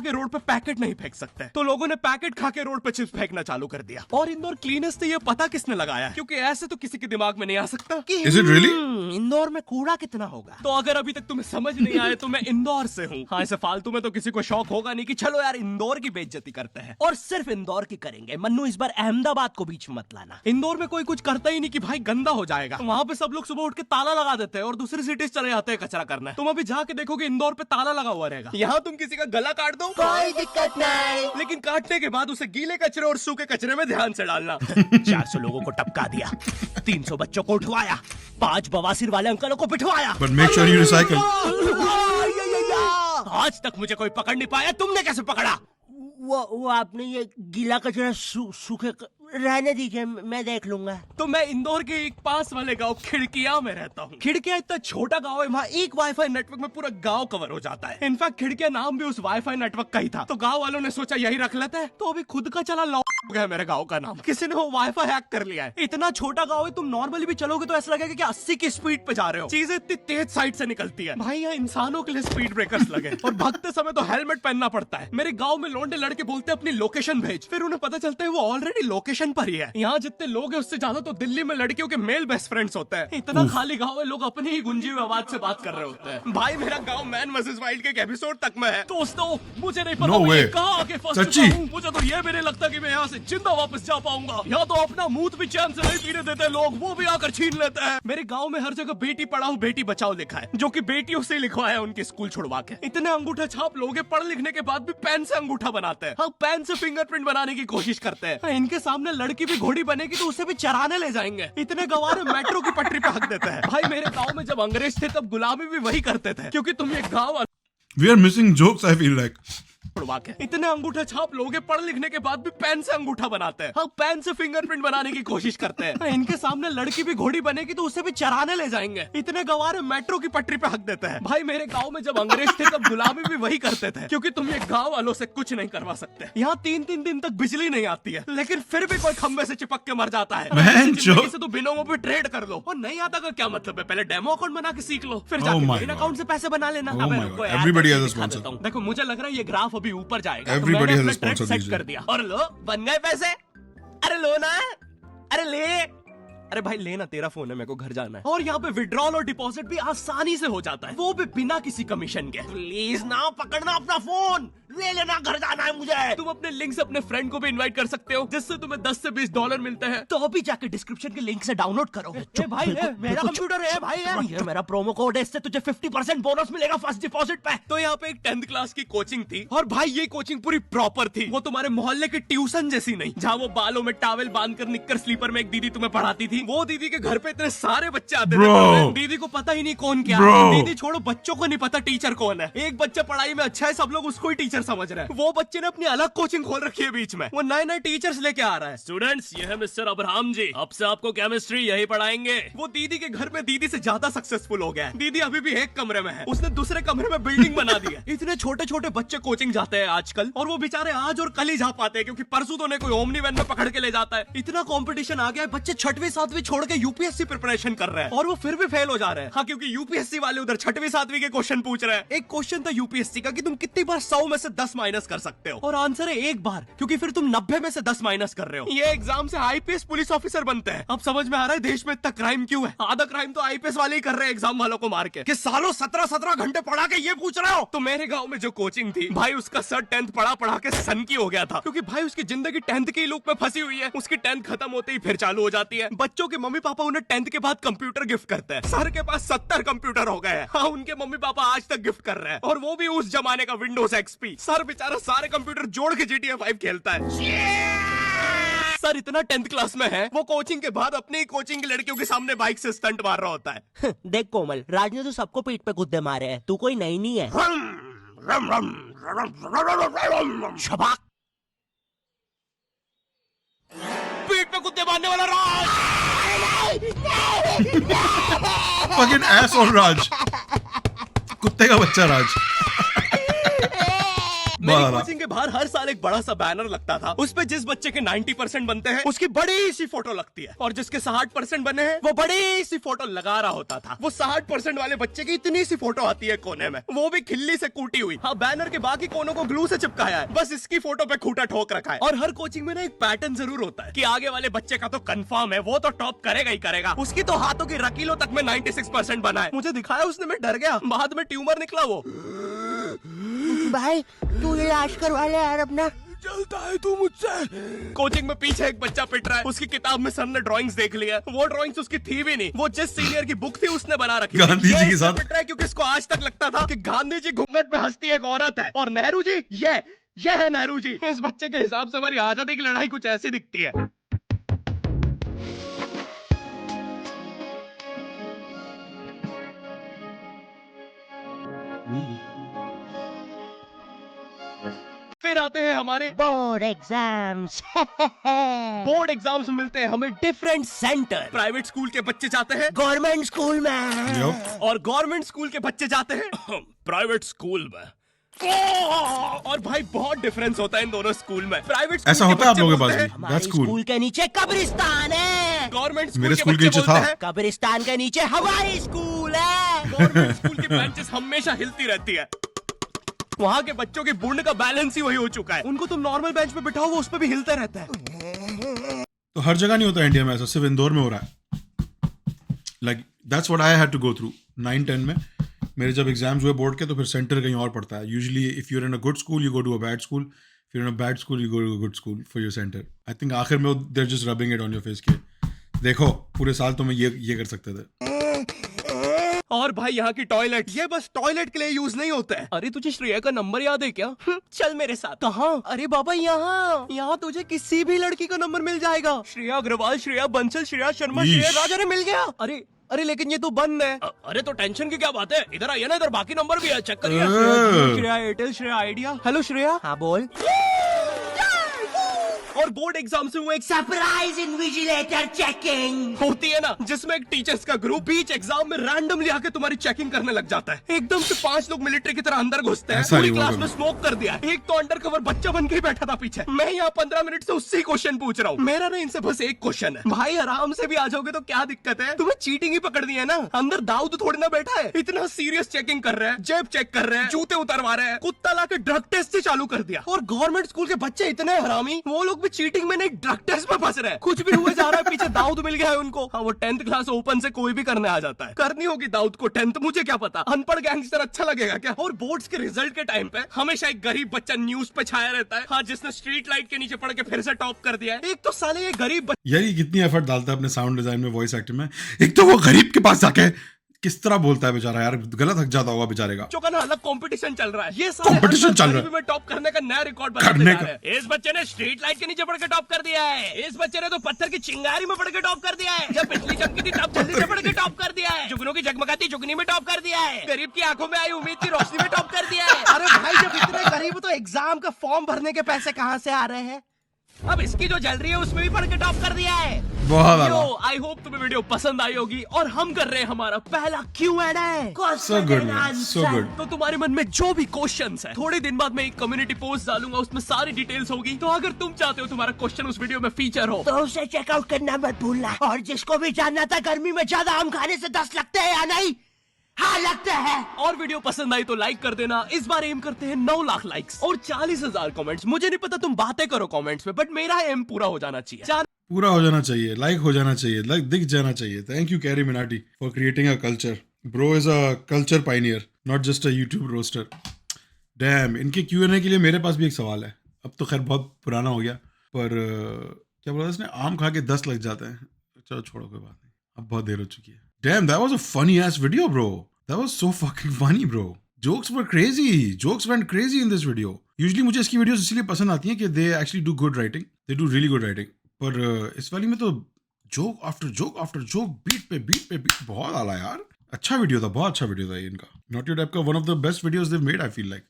के रोड पे पैकेट नहीं फेंक सकते, तो लोगों ने पैकेट खा के रोड पे चिप्स फेंकना चालू कर दिया। और इंदौर क्लीनेस्ट से ये पता किसने लगाया, क्योंकि ऐसे तो किसी के दिमाग में नहीं आ सकता कि Is it really? इंदौर में कूड़ा कितना होगा। तो अगर अभी तक तुम्हें समझ नहीं आए तो मैं इंदौर से हूँ। हाँ, ऐसे फालतू में तो किसी को शौक होगा नहीं कि चलो यार इंदौर की बेइज्जती करते हैं, और सिर्फ इंदौर की करेंगे। मन्नू, इस बार अहमदाबाद को बीच में मत लाना। इंदौर में कोई कुछ करता ही नहीं कि भाई गंदा हो जाएगा, तो वहाँ पे सब लोग सुबह उठ के ताला लगा देते हैं और दूसरी सिटीज चले जाते हैं कचरा करना। तुम अभी जाके देखोगे इंदौर पे ताला लगा हुआ रहेगा। यहाँ तुम किसी का गला काट दो कोई दिक्कत नहीं, लेकिन काटने के बाद उसे गीले कचरे और सूखे कचरे में ध्यान से डालना। 400 लोगों को टपका दिया, 300 बच्चों को उठवाया, 5 बवासीर वाले अंकलों को पिटवाया। But make sure you recycle. आज तक मुझे कोई पकड़ नहीं पाया, तुमने कैसे पकड़ा? वो आपने ये गीला कचरा सूखे रहने दीजिए, मैं देख लूंगा। तो मैं इंदौर के एक पास वाले गांव खिड़किया में रहता हूँ। खिड़किया इतना छोटा गांव है, वहाँ एक वाईफाई नेटवर्क में पूरा गांव कवर हो जाता है। इनफैक्ट खिड़किया नाम भी उस वाईफाई नेटवर्क का ही था, तो गांव वालों ने सोचा यही रख लेते हैं। तो अभी खुद का चला लॉ हो गया मेरे गांव का नाम, किसी ने वो वाईफाई हैक कर लिया है। इतना छोटा गांव है, तुम नॉर्मली भी चलोगे तो ऐसा लगेगा कि 80 की स्पीड पे जा रहे हो। चीजें इतनी तेज साइड से निकलती है भाई, यहाँ इंसानों के लिए स्पीड ब्रेकर्स लगे। और भागते समय तो हेलमेट पहनना पड़ता है। मेरे गाँव में लौंडे लड़के बोलते अपनी लोकेशन भेज, फिर उन्हें पता चलता है वो ऑलरेडी लोकेशन पर ही है। यहाँ जितने लोग हैं उससे ज्यादा तो दिल्ली में लड़कियों के मेल बेस्ट फ्रेंड्स होते हैं। इतना खाली गांव है, लोग अपनी ही गुंजी हुई आवाज से बात कर रहे होते हैं। भाई मेरा गांव मैन वर्सेस वाइल्ड के एक एपिसोड तक में है। दोस्तों मुझे नहीं पता No मैं way. कहाँ आके फंस सच्ची? चुका हूँ। मुझे तो ये भी नहीं लगता कि मैं यहाँ से जिंदा वापस जा पाऊंगा। यहाँ तो अपना मूत भी चैन से नहीं पीने देते लोग, वो भी आकर छीन लेते हैं। मेरे गाँव में हर जगह बेटी पढ़ाओ बेटी बचाओ लिखा है, जो कि बेटियों से लिखवाया उनके स्कूल छुड़वा के। इतने अंगूठा छाप लोग हैं, पढ़ लिखने के बाद भी पेन से अंगूठा बनाते हैं। हाँ, पेन से फिंगरप्रिंट बनाने की कोशिश करते हैं। इनके सामने लड़की भी घोड़ी बनेगी तो उसे भी चराने ले जाएंगे। इतने गवार मेट्रो की पटरी पे हक देते हैं। भाई मेरे गांव में जब अंग्रेज थे तब गुलामी भी वही करते थे, क्योंकि तुम ये गांव We are missing jokes, I feel like. छुड़वा के। इतने अंगूठा छाप लोग हैं, पढ़ लिखने के बाद भी पेन से अंगूठा बनाते हैं। हाँ, पेन से फिंगरप्रिंट बनाने की कोशिश करते हैं। इनके सामने लड़की भी घोड़ी बनेगी तो उसे भी चराने ले जाएंगे। इतने गवार मेट्रो की पटरी पे हक देते हैं। भाई मेरे गांव में जब अंग्रेज थे तब गुलामी भी वही करते थे, क्योंकि तुम ये गांव वालों से कुछ नहीं करवा सकते। यहाँ 3-3 दिन तक बिजली नहीं आती है, लेकिन फिर भी कोई खंबे से चिपक के मर जाता है। जिंदगी से तो बिनोमो पे ट्रेड कर लो, और नहीं आता का क्या मतलब है? पहले डेमो अकाउंट बना के सीख लो, फिर जाके मेन अकाउंट से पैसे बना लेना। Oh my God. Everybody has a sponsor. देखो मुझे लग रहा है ये ग्राफ अभी ऊपर जाएगा। Everybody तो has a मैंने अपना sponsor ट्रैक these सेट कर days. दिया, और लो बन गए पैसे। अरे लो ना, अरे ले। अरे भाई लेना, तेरा फोन है, मेरे को घर जाना है। और यहाँ पे विड्रॉल और डिपॉजिट भी आसानी से हो जाता है, वो भी बिना किसी कमीशन के। प्लीज ना पकड़ना अपना फोन, ले लेना, घर जाना है मुझे। तुम अपने लिंक से अपने फ्रेंड को भी इनवाइट कर सकते हो, जिससे तुम्हें 10 से 20 डॉलर मिलते हैं। तो अभी जाके डिस्क्रिप्शन के लिंक से डाउनलोड करो। भाई मेरा कंप्यूटर है भाई, ये मेरा प्रोमो कोड है, इससे तुझे 50% बोनस मिलेगा फर्स्ट डिपॉजिट पे। तो यहाँ पे एक 10th क्लास की कोचिंग थी, और भाई ये कोचिंग पूरी प्रॉपर थी। वो तुम्हारे मोहल्ले की ट्यूशन जैसी नहीं, जहाँ वो बालों में टावल बांधकर निक्कर स्लीपर में एक दीदी तुम्हें पढ़ाती थी। वो दीदी के घर पे इतने सारे बच्चे आते थे, दीदी को पता ही नहीं कौन क्या है। दीदी छोड़ो, बच्चों को नहीं पता टीचर कौन है। एक बच्चा पढ़ाई में अच्छा है, सब लोग उसको ही टीचर समझ रहे हैं। वो बच्चे ने अपनी अलग कोचिंग खोल रखी है बीच में, वो नए नए टीचर्स लेके आ रहा है। स्टूडेंट्स, ये है मिस्टर अब्राहम जी, अब से आपको केमिस्ट्री यही पढ़ाएंगे। वो दीदी के घर में दीदी से ज्यादा सक्सेसफुल हो गया है। दीदी अभी भी एक कमरे में है, उसने दूसरे कमरे में बिल्डिंग बना दी है। इतने छोटे छोटे बच्चे कोचिंग जाते हैं आजकल, और वो बेचारे आज और कल ही जा पाते हैं, क्योंकि परसों तो उन्हें कोई ओमनी वैन में पकड़ के ले जाता है। इतना कंपटीशन आ गया है, बच्चे 6वीं 7वीं छोड़ के यूपीएससी प्रिपरेशन कर रहे हैं, और वो फिर भी फेल हो जा रहे हैं। हाँ, क्योंकि यूपीएससी वाले उधर 6वीं 7वीं के क्वेश्चन पूछ रहे हैं। एक क्वेश्चन था यूपीएससी का कि तुम कितनी बार 100 में से 10 माइनस कर सकते हो, और आंसर है एक बार, क्योंकि फिर तुम 90 में से 10 माइनस कर रहे हो। ये एग्जाम से आईपीएस पुलिस ऑफिसर बनते हैं। अब समझ में आ रहा है देश में इतना क्राइम क्यों है। आधा क्राइम तो आईपीएस वाले ही कर रहे हैं एग्जाम वालों को मार के, कि सालों 17-17 घंटे पढ़ा के ये पूछ रहे हो। तो मेरे गाँव में जो कोचिंग थी भाई, उसका सर 10th पढ़ा के सन की हो गया था, क्योंकि भाई उसकी जिंदगी 10th के लूप में फंसी हुई है। उसकी 10th खत्म होते ही फिर चालू हो जाती है। बच्चों के मम्मी पापा उन्हें 10th के बाद कंप्यूटर गिफ्ट करते हैं। सर के पास 70 कंप्यूटर हो गए हैं। हाँ, उनके मम्मी पापा आज तक गिफ्ट कर रहे हैं, और वो भी उस जमाने का विंडोज एक्सपी। सर बेचारा सारे कंप्यूटर जोड़ के GTA 5 खेलता है। सर इतना 10th क्लास में है, वो कोचिंग के बाद अपनी ही कोचिंग की लड़कियों के सामने बाइक से स्टंट मार रहा होता है। देख कोमल, राज ने तो सबको पीठ पे कुत्ते मारे हैं, तू कोई नई नहीं है। शबाक, पीठ पे कुत्ते मारने वाला राज। Fucking asshole Raj. कुत्ते का बच्चा राज. मेरी वाह। कोचिंग के बाहर हर साल एक बड़ा सा बैनर लगता था, उस पे जिस बच्चे के 90% बनते हैं उसकी बड़ी सी फोटो लगती है, और जिसके 60% बने हैं वो बड़ी सी फोटो लगा रहा होता था। वो 60% वाले बच्चे की इतनी सी फोटो आती है कोने में, वो भी खिल्ली से कूटी हुई। हाँ, बैनर के बाकी कोनों को ग्लू से चिपकाया है, बस इसकी फोटो पे खूंटा ठोक रखा है। और हर कोचिंग में ना एक पैटर्न जरूर होता है कि आगे वाले बच्चे का तो कंफर्म है, वो तो टॉप करेगा ही करेगा। उसकी तो हाथों की रकीलों तक में 96% बना है। मुझे दिखाया उसने, मैं डर गया, बाद में ट्यूमर निकला वो। भाई तू इलाज करवा ले यार अपना। चलता है तू मुझसे। कोचिंग में पीछे एक बच्चा पिट रहा है, उसकी किताब में सर ने ड्राइंग्स देख लिया, वो ड्राइंग्स उसकी थी भी नहीं, वो जिस सीनियर की बुक थी उसने बना रखी थी। गांधी जी के साथ। पिट रहा है क्योंकि इसको आज तक लगता था कि गांधी जी घूंघट में हंसती एक औरत है, और नेहरू जी ये है नेहरू जी। इस बच्चे के हिसाब से हमारी आजादी की लड़ाई कुछ ऐसी दिखती है। फिर आते हैं हमारे बोर्ड एग्जाम्स। बोर्ड एग्जाम्स में मिलते हैं हमें डिफरेंट सेंटर। प्राइवेट स्कूल के बच्चे जाते हैं गवर्नमेंट स्कूल में, Yup. और गवर्नमेंट स्कूल के बच्चे जाते हैं प्राइवेट स्कूल में। और भाई बहुत डिफरेंस होता है इन दोनों स्कूल में। प्राइवेट ऐसा होता है आप लोगों के पास भी? हमारे That's cool. स्कूल के नीचे कब्रिस्तान है, गवर्नमेंट मेरे स्कूल के नीचे था। कब्रिस्तान के नीचे हमारी स्कूल है। गवर्नमेंट स्कूल की बेंचेस हमेशा हिलती रहती है। वहाँ के बच्चों की बुंड का बैलेंस ही वही हो चुका है, उनको तुम नॉर्मल बेंच पे बिठाओ वो उस पे भी हिलता रहता है। तो हर जगह नहीं होता इंडिया में ऐसा, सिर्फ इंदौर में हो रहा है। Like that's what I had to go through 9-10 में। मेरे जब एग्जाम्स हुए बोर्ड के तो फिर सेंटर कहीं और पड़ता है। Usually if you are in a good school you go to a bad school, if you are in a bad school you go to a good school for your centre. I think आखिर में they are just rubbing it on your face के देखो पूरे साल तो मैं ये कर सकते थे। और भाई यहाँ की टॉयलेट, ये बस टॉयलेट के लिए यूज नहीं होता है। अरे तुझे श्रेया का नंबर याद है क्या? चल मेरे साथ। कहाँ? अरे बाबा यहाँ तुझे किसी भी लड़की का नंबर मिल जाएगा। श्रेया अग्रवाल, श्रेया बंसल, श्रेया शर्मा, श्रेया राजा ने मिल गया। अरे लेकिन ये तो बंद है। अरे तो टेंशन की क्या बात है, इधर आइए ना, इधर बाकी नंबर भी है, चेक करिए। Shreya Airtel, Shreya idea. Hello Shreya. हाँ बोल। और बोर्ड एग्जाम से वो एक सरप्राइज इन्विजिलेटर चेकिंग होती है ना, जिसमें एक टीचर्स का ग्रुप बीच एग्जाम में रैंडमली आके तुम्हारी चेकिंग करने लग जाता है। एकदम से 5 लोग मिलिट्री की तरह अंदर घुसते हैं। ऐसा पूरी नहीं हुआ क्लास में कभी। स्मोक कर दिया। एक तो अंडर कवर बच्चा बन के ही बैठा था पीछे। मैं यहाँ 15 मिनट से उससे क्वेश्चन पूछ रहा हूँ। मेरा ना इनसे बस एक क्वेश्चन है, भाई आराम से भी आ जाओगे तो क्या दिक्कत है? तुम्हें चीटिंग ही पकड़नी है ना, अंदर दाऊद थोड़ी ना बैठा है। इतना सीरियस चेकिंग कर रहे हैं, जेब चेक कर रहे हैं, जूते उतरवा रहे हैं, कुत्ता लाके ड्रग टेस्ट से चालू कर दिया। और गवर्नमेंट स्कूल के बच्चे इतने हरामी, वो लोग भी चीटिंग में नहीं ड्रग टेस्ट में फंस रहे हैं। कुछ भी हुए जा रहा है, पीछे दाऊद मिल गया है उनको। हाँ, वो 10th क्लास ओपन से कोई भी करने आ जाता है। करनी होगी दाऊद को 10th, मुझे क्या पता, अनपढ़ गैंगस्टर अच्छा लगेगा क्या? और बोर्ड्स के रिजल्ट के टाइम पे हमेशा एक गरीब बच्चा न्यूज पे छाया रहता है, हाँ, जिसने स्ट्रीट लाइट के नीचे पड़ के फिर से टॉप कर दिया है। एक तो साले ये गरीब यार ये कितनी एफर्ट डालता है अपने साउंड डिजाइन में, वॉइस एक्टिंग में। एक तो वो गरीब के पास जाके किस तरह बोलता है बेचारा, यार गलत हक जाता होगा बेचारे का। बच्चों का ना अलग कंपटीशन चल रहा है। ये साले कंपटीशन चल रहा है में टॉप करने का नया रिकॉर्ड बनाने जा रहे हैं। इस बच्चे ने स्ट्रीट लाइट के नीचे पड़ के टॉप कर दिया है। इस बच्चे ने तो पत्थर की चिंगारी में पड़ के टॉप कर दिया है। जब बिजली चमकी थी तब जल्दी से पड़ के टॉप कर दिया है। जुगनों की जगमगाती जुगनी में टॉप कर दिया है। गरीब की आंखों में आई उम्मीद की रोशनी में टॉप कर दिया है। अरे भाई जब इतने गरीब हो तो एग्जाम का फॉर्म भरने के पैसे कहाँ से आ रहे हैं? अब इसकी जो जल रही है उसमें भी पड़ के टॉप कर दिया है। बहुत यो, आला। आई होप तुम्हें वीडियो पसंद आई होगी, और हम कर रहे हैं हमारा पहला Q&A। So good man, so good. तो तुम्हारे मन में जो भी क्वेश्चंस है, थोड़े दिन बाद मैं एक कम्युनिटी पोस्ट डालूंगा, उसमें सारी डिटेल्स होगी। तो अगर तुम चाहते हो तुम्हारा क्वेश्चन उस वीडियो में फीचर हो तो उसे चेकआउट करना मत भूलना। और जिसको भी जानना था गर्मी में ज्यादा आम खाने से 10 लगते हैं या नहीं, हाँ लगते हैं। और वीडियो पसंद आई तो लाइक कर देना। इस बार एम करते हैं 9 लाख लाइक्स और 40,000 कमेंट्स। मुझे नहीं पता तुम बातें करो कमेंट्स में, बट मेरा एम पूरा हो जाना चाहिए। पूरा हो जाना चाहिए, लाइक हो जाना चाहिए, लाइक दिख जाना चाहिए। Thank you Carry Minati for creating a culture. Bro is a culture pioneer, not just a YouTube roaster. Damn, इनके Q&A के लिए मेरे पास भी एक सवाल है। अब तो खैर बहुत पुराना हो गया, पर क्या बोला इसने, आम खा के 10 लग जाते हैं। चलो छोड़ो, कोई बात नहीं, अब बहुत देर हो चुकी है। Damn, that was a funny ass video, bro. That was so fucking funny, bro. Jokes were crazy. Jokes went crazy in this video. Usually मुझे इसकी वीडियोस इसलिए पसंद आती हैं कि they actually do good writing. They do really good writing. पर इस वाली में तो joke after joke after joke, beat पे beat बहुत आला यार। अच्छा वीडियो था, बहुत अच्छा वीडियो था ये इनका। Not Your Type का one of the best videos they've made, I feel like.